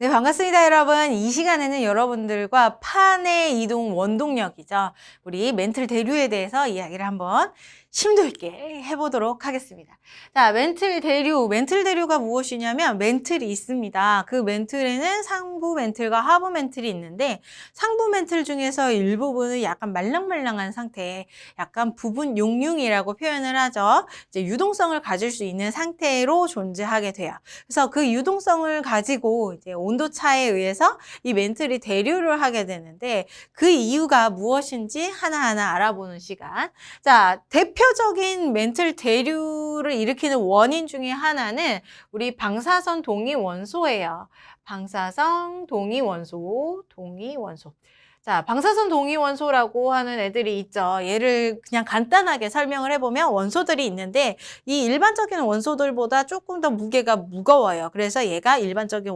네, 반갑습니다, 여러분. 이 시간에는 여러분들과 판의 이동 원동력이죠. 우리 멘틀 대류에 대해서 이야기를 한번 심도 있게 해보도록 하겠습니다. 자, 멘틀 대류가 무엇이냐면 멘틀이 있습니다. 그 멘틀에는 상부 멘틀과 하부 멘틀이 있는데 상부 멘틀 중에서 일부분은 약간 말랑말랑한 상태, 약간 부분 용융이라고 표현을 하죠. 이제 유동성을 가질 수 있는 상태로 존재하게 돼요. 그래서 그 유동성을 가지고 이제 온도 차에 의해서 이 멘틀이 대류를 하게 되는데 그 이유가 무엇인지 하나하나 알아보는 시간. 자, 대표적인 멘틀 대류를 일으키는 원인 중에 하나는 우리 방사선 동위 원소예요. 방사선 동위 원소. 자, 방사선 동위 원소라고 하는 애들이 있죠. 얘를 그냥 간단하게 설명을 해보면 원소들이 있는데 이 일반적인 원소들보다 조금 더 무게가 무거워요. 그래서 얘가 일반적인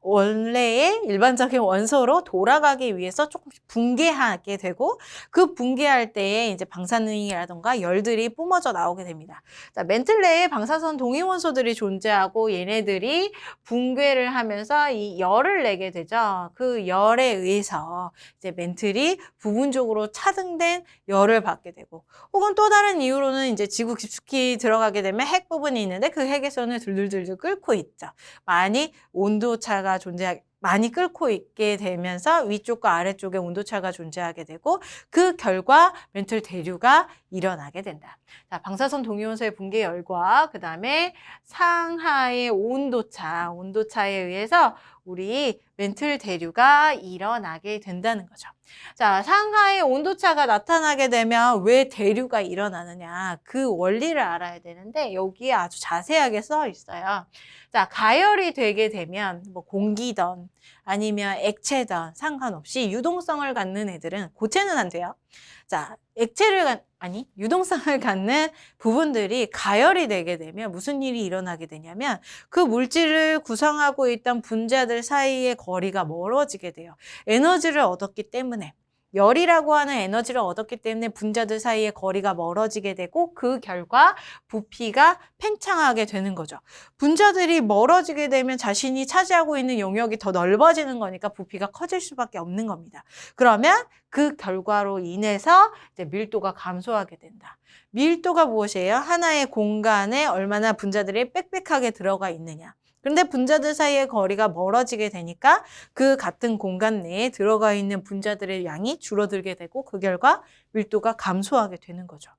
원래의 일반적인 원소로 돌아가기 위해서 조금씩 붕괴하게 되고 그 붕괴할 때에 이제 방사능이라던가 열들이 뿜어져 나오게 됩니다. 자, 멘틀 내에 방사선 동위 원소들이 존재하고 얘네들이 붕괴를 하면서 이 열을 내게 되죠. 그 열에 의해서 이제 멘틀이 부분적으로 차등된 열을 받게 되고 혹은 또 다른 이유로는 이제 지구 깊숙이 들어가게 되면 핵 부분이 있는데 그 핵에서는 들들들들 끓고 있죠. 많이 끓고 있게 되면서 위쪽과 아래쪽에 온도차가 존재하게 되고 그 결과 멘틀 대류가 일어나게 된다. 자, 방사선 동위원소의 붕괴 열과 그 다음에 상하의 온도차에 의해서 우리 멘틀 대류가 일어나게 된다는 거죠. 자, 상하의 온도차가 나타나게 되면 왜 대류가 일어나느냐 그 원리를 알아야 되는데 여기에 아주 자세하게 써 있어요. 자, 가열이 되게 되면 뭐 공기든 아니면 액체든 상관없이 유동성을 갖는 애들은 고체는 안 돼요. 자, 유동성을 갖는 부분들이 가열이 되게 되면 무슨 일이 일어나게 되냐면 그 물질을 구성하고 있던 분자들 사이의 거리가 멀어지게 돼요. 에너지를 얻었기 때문에. 열이라고 하는 에너지를 얻었기 때문에 분자들 사이의 거리가 멀어지게 되고 그 결과 부피가 팽창하게 되는 거죠. 분자들이 멀어지게 되면 자신이 차지하고 있는 영역이 더 넓어지는 거니까 부피가 커질 수밖에 없는 겁니다. 그러면 그 결과로 인해서 이제 밀도가 감소하게 된다. 밀도가 무엇이에요? 하나의 공간에 얼마나 분자들이 빽빽하게 들어가 있느냐. 그런데 분자들 사이의 거리가 멀어지게 되니까 그 같은 공간 내에 들어가 있는 분자들의 양이 줄어들게 되고 그 결과 밀도가 감소하게 되는 거죠.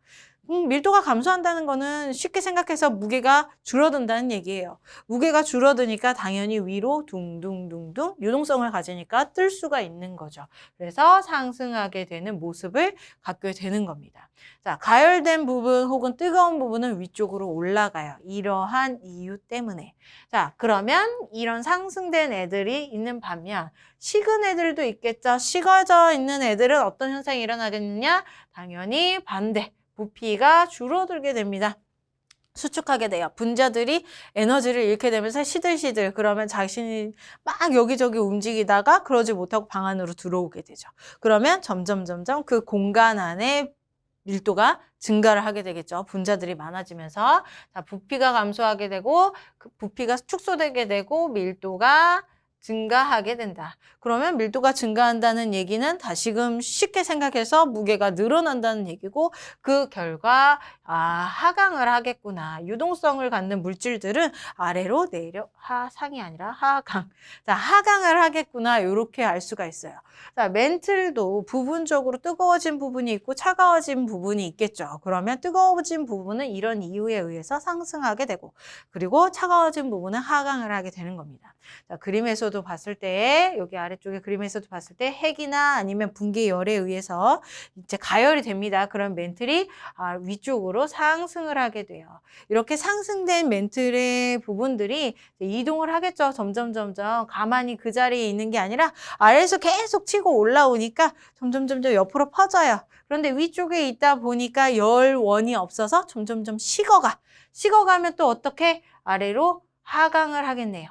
밀도가 감소한다는 거는 쉽게 생각해서 무게가 줄어든다는 얘기예요. 무게가 줄어드니까 당연히 위로 둥둥둥둥 유동성을 가지니까 뜰 수가 있는 거죠. 그래서 상승하게 되는 모습을 갖게 되는 겁니다. 자, 가열된 부분 혹은 뜨거운 부분은 위쪽으로 올라가요. 이러한 이유 때문에. 자, 그러면 이런 상승된 애들이 있는 반면 식은 애들도 있겠죠. 식어져 있는 애들은 어떤 현상이 일어나겠느냐? 당연히 반대. 부피가 줄어들게 됩니다. 수축하게 돼요. 분자들이 에너지를 잃게 되면서 시들시들 그러면 자신이 막 여기저기 움직이다가 그러지 못하고 방 안으로 들어오게 되죠. 그러면 점점 그 공간 안에 밀도가 증가를 하게 되겠죠. 분자들이 많아지면서 자, 부피가 감소하게 되고 그 부피가 축소되게 되고 밀도가 증가하게 된다. 그러면 밀도가 증가한다는 얘기는 다시금 쉽게 생각해서 무게가 늘어난다는 얘기고 그 결과 하강을 하겠구나. 유동성을 갖는 물질들은 아래로 상이 아니라 하강. 자, 하강을 하겠구나. 이렇게 알 수가 있어요. 자, 멘틀도 부분적으로 뜨거워진 부분이 있고 차가워진 부분이 있겠죠. 그러면 뜨거워진 부분은 이런 이유에 의해서 상승하게 되고 그리고 차가워진 부분은 하강을 하게 되는 겁니다. 자, 그림에서도 봤을 때 여기 아래쪽에 그림에서도 봤을 때 핵이나 아니면 붕괴열에 의해서 이제 가열이 됩니다. 그럼 멘틀이 위쪽으로 상승을 하게 돼요. 이렇게 상승된 멘틀의 부분들이 이동을 하겠죠. 점점 가만히 그 자리에 있는 게 아니라 아래에서 계속 치고 올라오니까 점점 옆으로 퍼져요. 그런데 위쪽에 있다 보니까 열원이 없어서 점점 식어가면 또 어떻게 아래로 하강을 하겠네요.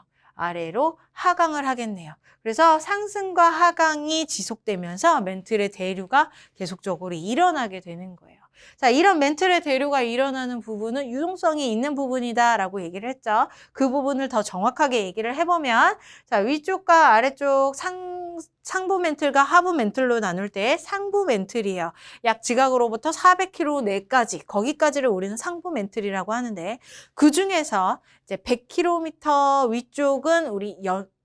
그래서 상승과 하강이 지속되면서 멘틀의 대류가 계속적으로 일어나게 되는 거예요. 자, 이런 멘틀의 대류가 일어나는 부분은 유동성이 있는 부분이다라고 얘기를 했죠. 그 부분을 더 정확하게 얘기를 해보면, 자, 위쪽과 아래쪽 상부 멘틀과 하부 멘틀로 나눌 때 상부 멘틀이에요. 약 지각으로부터 400km 내까지, 거기까지를 우리는 상부 멘틀이라고 하는데, 그 중에서 이제 100km 위쪽은 우리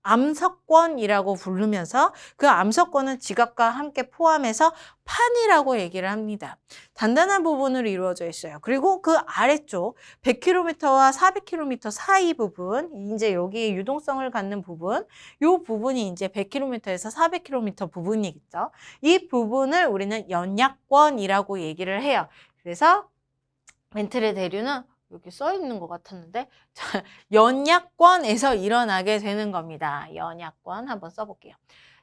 암석권이라고 부르면서 그 암석권은 지각과 함께 포함해서 판이라고 얘기를 합니다. 단단한 부분으로 이루어져 있어요. 그리고 그 아래쪽 100km와 400km 사이 부분, 이제 여기에 유동성을 갖는 부분, 이 부분이 이제 100km에서 400km 부분이겠죠. 이 부분을 우리는 연약권이라고 얘기를 해요. 그래서 멘틀의 대류는 여기 써 있는 것 같았는데, 자, 연약권에서 일어나게 되는 겁니다. 연약권 한번 써볼게요.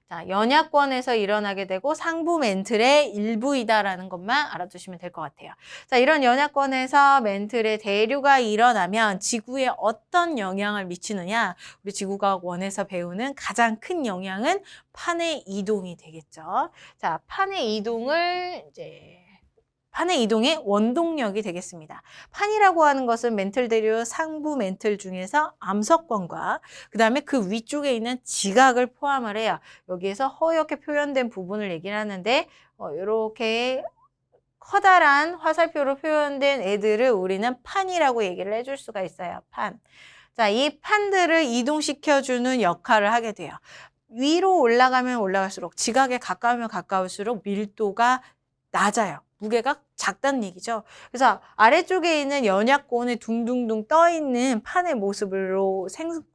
자, 연약권에서 일어나게 되고 상부 멘틀의 일부이다라는 것만 알아두시면 될 것 같아요. 자, 이런 연약권에서 멘틀의 대류가 일어나면 지구에 어떤 영향을 미치느냐? 우리 지구과학 1에서 배우는 가장 큰 영향은 판의 이동이 되겠죠. 자, 판의 이동의 원동력이 되겠습니다. 판이라고 하는 것은 멘틀 대류 상부 멘틀 중에서 암석권과 그 다음에 그 위쪽에 있는 지각을 포함을 해요. 여기에서 허옇게 표현된 부분을 얘기를 하는데 이렇게 커다란 화살표로 표현된 애들을 우리는 판이라고 얘기를 해줄 수가 있어요. 판. 자, 이 판들을 이동시켜주는 역할을 하게 돼요. 위로 올라가면 올라갈수록 지각에 가까우면 가까울수록 밀도가 낮아요. 무게가 작다는 얘기죠. 그래서 아래쪽에 있는 연약권에 둥둥둥 떠있는 판의 모습으로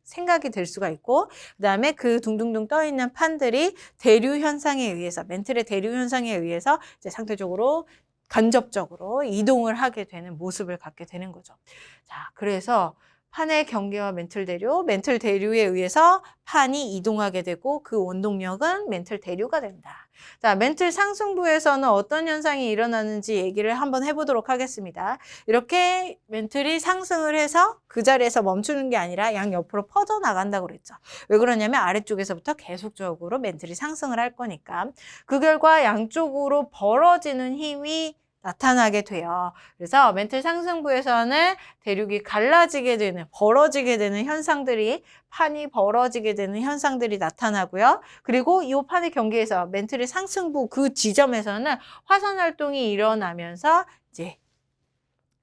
생각이 될 수가 있고, 그 다음에 그 둥둥둥 떠있는 판들이 대류 현상에 의해서, 멘틀의 대류 현상에 의해서 이제 상대적으로 간접적으로 이동을 하게 되는 모습을 갖게 되는 거죠. 자, 그래서 판의 경계와 멘틀 대류에 의해서 판이 이동하게 되고 그 원동력은 멘틀 대류가 된다. 자, 멘틀 상승부에서는 어떤 현상이 일어나는지 얘기를 한번 해보도록 하겠습니다. 이렇게 멘틀이 상승을 해서 그 자리에서 멈추는 게 아니라 양옆으로 퍼져나간다고 그랬죠. 왜 그러냐면 아래쪽에서부터 계속적으로 멘틀이 상승을 할 거니까. 그 결과 양쪽으로 벌어지는 힘이 나타나게 돼요. 그래서 멘틀 상승부에서는 대륙이 갈라지게 되는, 벌어지게 되는 현상들이, 판이 벌어지게 되는 현상들이 나타나고요. 그리고 이 판의 경계에서 멘틀의 상승부 그 지점에서는 화산 활동이 일어나면서 이제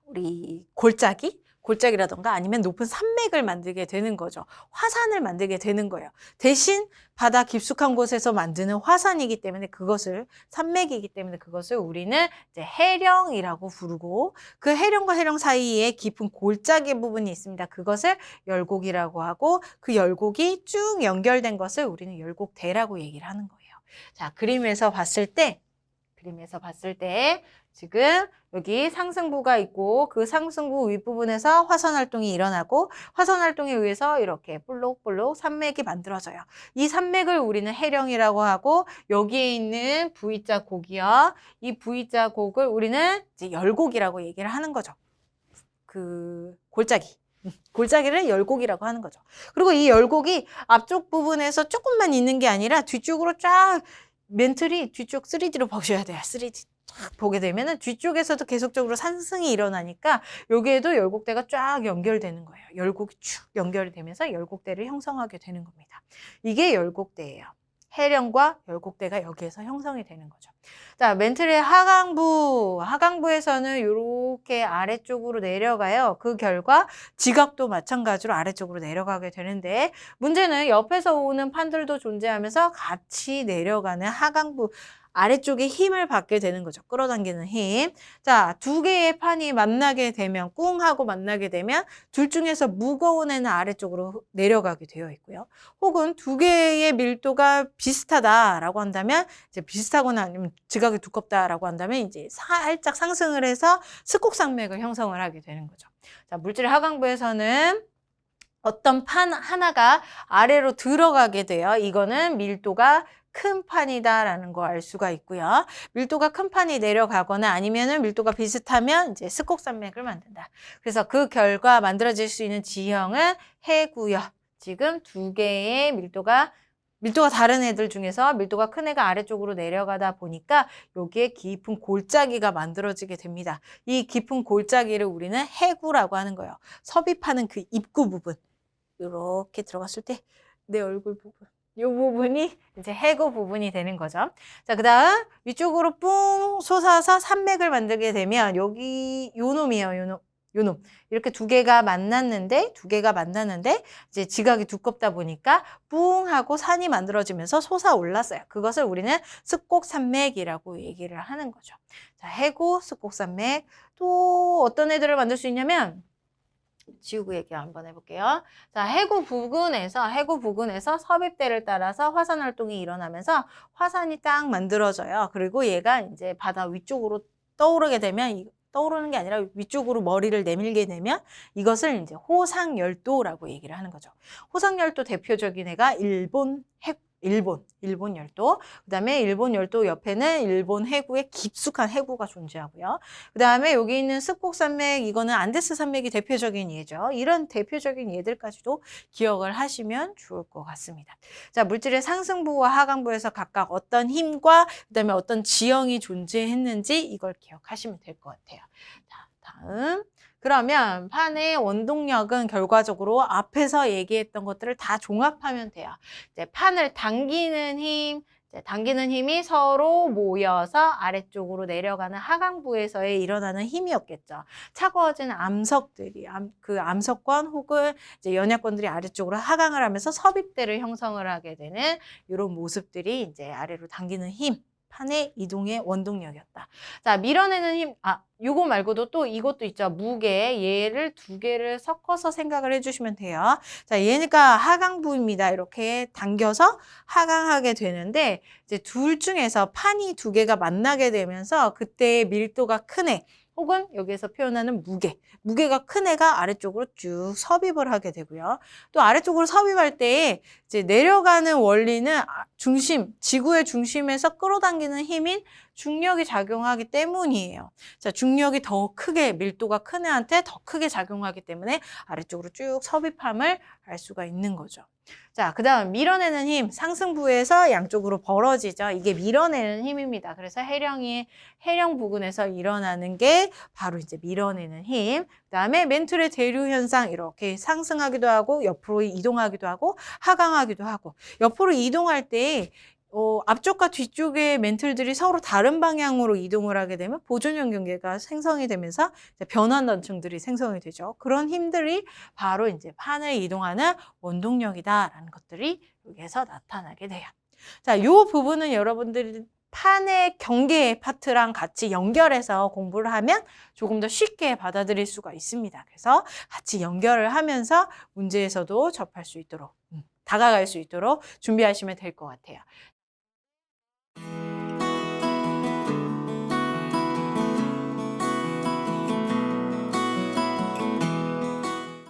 우리 골짜기라던가 아니면 높은 산맥을 만들게 되는 거죠. 화산을 만들게 되는 거예요. 대신 바다 깊숙한 곳에서 만드는 화산이기 때문에 산맥이기 때문에 그것을 우리는 이제 해령이라고 부르고, 그 해령과 해령 사이에 깊은 골짜기 부분이 있습니다. 그것을 열곡이라고 하고, 그 열곡이 쭉 연결된 것을 우리는 열곡대라고 얘기를 하는 거예요. 자, 그림에서 봤을 때 지금 여기 상승부가 있고 그 상승부 윗부분에서 화산 활동이 일어나고 화산 활동에 의해서 이렇게 볼록볼록 산맥이 만들어져요. 이 산맥을 우리는 해령이라고 하고 여기에 있는 V자 곡이요. 이 V자 곡을 우리는 이제 열곡이라고 얘기를 하는 거죠. 그 골짜기를 열곡이라고 하는 거죠. 그리고 이 열곡이 앞쪽 부분에서 조금만 있는 게 아니라 뒤쪽으로 쫙 멘틀이 뒤쪽 3D로 보셔야 돼요. 3D 쫙 보게 되면은 뒤쪽에서도 계속적으로 상승이 일어나니까 여기에도 열곡대가 쫙 연결되는 거예요. 열곡이 쭉 연결이 되면서 열곡대를 형성하게 되는 겁니다. 이게 열곡대예요. 해령과 열곡대가 여기에서 형성이 되는 거죠. 자, 멘틀의 하강부에서는 이렇게 아래쪽으로 내려가요. 그 결과 지각도 마찬가지로 아래쪽으로 내려가게 되는데, 문제는 옆에서 오는 판들도 존재하면서 같이 내려가는 하강부 아래쪽에 힘을 받게 되는 거죠. 끌어당기는 힘. 자, 두 개의 판이 만나게 되면, 꿍 하고 만나게 되면 둘 중에서 무거운 애는 아래쪽으로 내려가게 되어 있고요. 혹은 두 개의 밀도가 비슷하다라고 한다면, 이제 비슷하거나 아니면 지각이 두껍다라고 한다면 이제 살짝 상승을 해서 스콕산맥을 형성을 하게 되는 거죠. 자, 물질 하강부에서는 어떤 판 하나가 아래로 들어가게 돼요. 이거는 밀도가 큰 판이다라는 거 알 수가 있고요. 밀도가 큰 판이 내려가거나 아니면은 밀도가 비슷하면 이제 스콕산맥을 만든다. 그래서 그 결과 만들어질 수 있는 지형은 해구요. 지금 두 개의 밀도가 밀도가 다른 애들 중에서 밀도가 큰 애가 아래쪽으로 내려가다 보니까 여기에 깊은 골짜기가 만들어지게 됩니다. 이 깊은 골짜기를 우리는 해구라고 하는 거예요. 섭입하는 그 입구 부분. 이렇게 들어갔을 때 내 얼굴 부분. 이 부분이 이제 해구 부분이 되는 거죠. 자, 그 다음 위쪽으로 뿡 솟아서 산맥을 만들게 되면 여기 요 놈이에요. 요 놈. 이렇게 두 개가 만났는데 이제 지각이 두껍다 보니까 뿡 하고 산이 만들어지면서 솟아올랐어요. 그것을 우리는 습곡산맥이라고 얘기를 하는 거죠. 자, 해구, 습곡산맥. 또 어떤 애들을 만들 수 있냐면 지우구 얘기 한번 해볼게요. 자, 해구 부근에서 섭입대를 따라서 화산 활동이 일어나면서 화산이 딱 만들어져요. 그리고 얘가 이제 바다 위쪽으로 떠오르게 되면 떠오르는 게 아니라 위쪽으로 머리를 내밀게 되면 이것을 이제 호상열도라고 얘기를 하는 거죠. 호상열도 대표적인 애가 일본 열도. 그다음에 일본 열도 옆에는 일본 해구의 깊숙한 해구가 존재하고요. 그다음에 여기 있는 습곡산맥, 이거는 안데스 산맥이 대표적인 예죠. 이런 대표적인 예들까지도 기억을 하시면 좋을 것 같습니다. 자, 물질의 상승부와 하강부에서 각각 어떤 힘과 그다음에 어떤 지형이 존재했는지 이걸 기억하시면 될 것 같아요. 자, 다음. 그러면 판의 원동력은 결과적으로 앞에서 얘기했던 것들을 다 종합하면 돼요. 이제 판을 당기는 힘이 서로 모여서 아래쪽으로 내려가는 하강부에서의 일어나는 힘이었겠죠. 차가워진 암석들이, 그 암석권 혹은 이제 연약권들이 아래쪽으로 하강을 하면서 섭입대를 형성을 하게 되는 이런 모습들이 이제 아래로 당기는 힘. 판의 이동의 원동력이었다. 자, 밀어내는 힘, 요거 말고도 또 이것도 있죠. 무게, 얘를 두 개를 섞어서 생각을 해주시면 돼요. 자, 얘가 하강부입니다. 이렇게 당겨서 하강하게 되는데, 이제 둘 중에서 판이 두 개가 만나게 되면서 그때 밀도가 큰 애, 혹은 여기에서 표현하는 무게가 큰 애가 아래쪽으로 쭉 섭입을 하게 되고요. 또 아래쪽으로 섭입할 때 이제 내려가는 원리는 지구의 중심에서 끌어당기는 힘인 중력이 작용하기 때문이에요. 자, 중력이 더 크게, 밀도가 큰 애한테 더 크게 작용하기 때문에 아래쪽으로 쭉 섭입함을 알 수가 있는 거죠. 자, 그 다음 밀어내는 힘, 상승부에서 양쪽으로 벌어지죠. 이게 밀어내는 힘입니다. 그래서 해령 부근에서 일어나는 게 바로 이제 밀어내는 힘. 그 다음에 멘틀의 대류 현상, 이렇게 상승하기도 하고 옆으로 이동하기도 하고 하강하기도 하고, 옆으로 이동할 때 앞쪽과 뒤쪽의 멘틀들이 서로 다른 방향으로 이동을 하게 되면 보존형 경계가 생성이 되면서 변환 단층들이 생성이 되죠. 그런 힘들이 바로 이제 판을 이동하는 원동력이다라는 것들이 여기에서 나타나게 돼요. 자, 이 부분은 여러분들이 판의 경계 파트랑 같이 연결해서 공부를 하면 조금 더 쉽게 받아들일 수가 있습니다. 그래서 같이 연결을 하면서 문제에서도 접할 수 있도록, 다가갈 수 있도록 준비하시면 될 것 같아요.